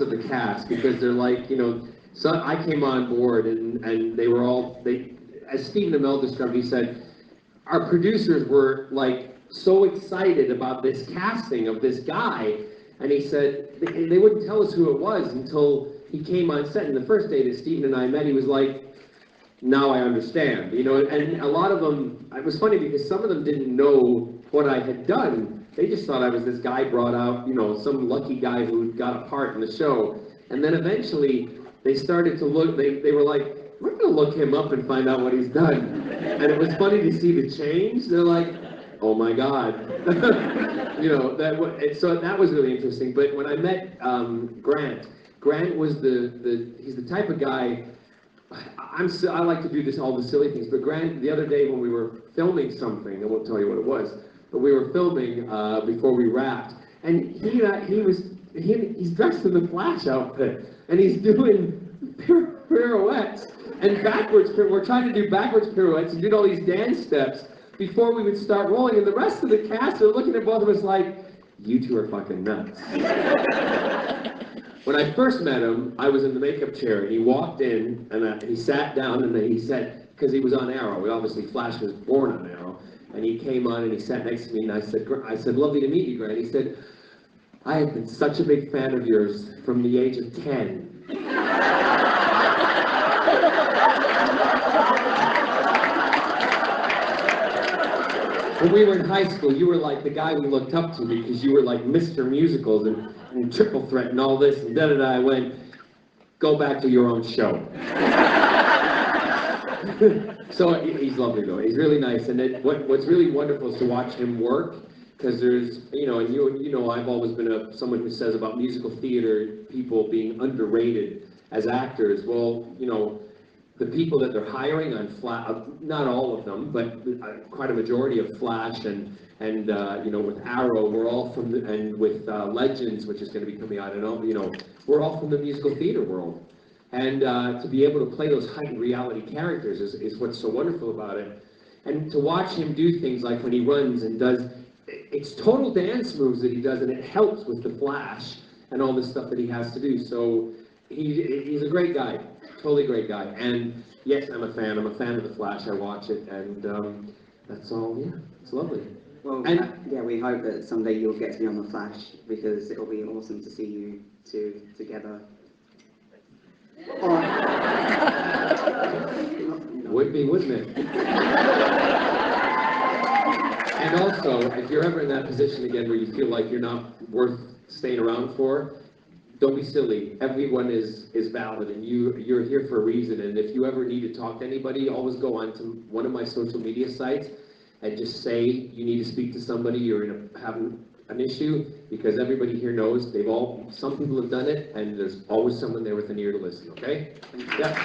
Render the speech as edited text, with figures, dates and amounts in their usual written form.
of the cast, because they're like, you know, so I came on board and they were all, as Stephen Amell described, he said, our producers were like so excited about this casting of this guy, and he said, they wouldn't tell us who it was until he came on set, and the first day that Stephen and I met, he was like, now I understand, you know, and a lot of them, it was funny because some of them didn't know what I had done. They just thought I was this guy brought out, you know, some lucky guy who got a part in the show. And then eventually they started to look, they were like, we're going to look him up and find out what he's done. And it was funny to see the change. They're like, oh my God. You know, so that was really interesting. But when I met Grant was he's the type of guy, I like to do all the silly things, but Grant, the other day when we were filming something, I won't tell you what it was, but we were filming before we wrapped, and he's dressed in the Flash outfit, and he's doing pirouettes, and we're trying to do backwards pirouettes, and did all these dance steps before we would start rolling, and the rest of the cast are looking at both of us like, you two are fucking nuts. When I first met him, I was in the makeup chair, and he walked in, and he sat down, and then he said, because he was on Arrow, obviously Flash was born on Arrow, and he came on and he sat next to me, and I said, lovely to meet you, Grant. He said, I have been such a big fan of yours from the age of 10. When we were in high school, you were like the guy we looked up to because you were like Mr. Musicals and Triple Threat and all this and da-da-da. I went, go back to your own show. So he's lovely though. He's really nice. And what's really wonderful is to watch him work, because there's, you know, and you know, I've always been someone who says about musical theater people being underrated as actors. Well, you know, the people that they're hiring on not all of them, but quite a majority of Flash and you know, with Arrow, we're all from and with Legends, which is going to be coming out, and all, you know, we're all from the musical theater world. And to be able to play those heightened reality characters is what's so wonderful about it. And to watch him do things like when he runs and does, it's total dance moves that he does, and it helps with the Flash and all this stuff that he has to do. So he's a great guy. Totally great guy, and yes, I'm a fan of the Flash. I watch it, and that's all. Yeah, it's lovely. Well, yeah, we hope that someday you'll get to be on the Flash, because it'll be awesome to see you two together. Would be, wouldn't it? And also, if you're ever in that position again where you feel like you're not worth staying around for, don't be silly. Everyone is valid, and you're here for a reason. And if you ever need to talk to anybody, always go on to one of my social media sites and just say you need to speak to somebody, you're having an issue, because everybody here knows some people have done it, and there's always someone there with an ear to listen. Okay? Yeah.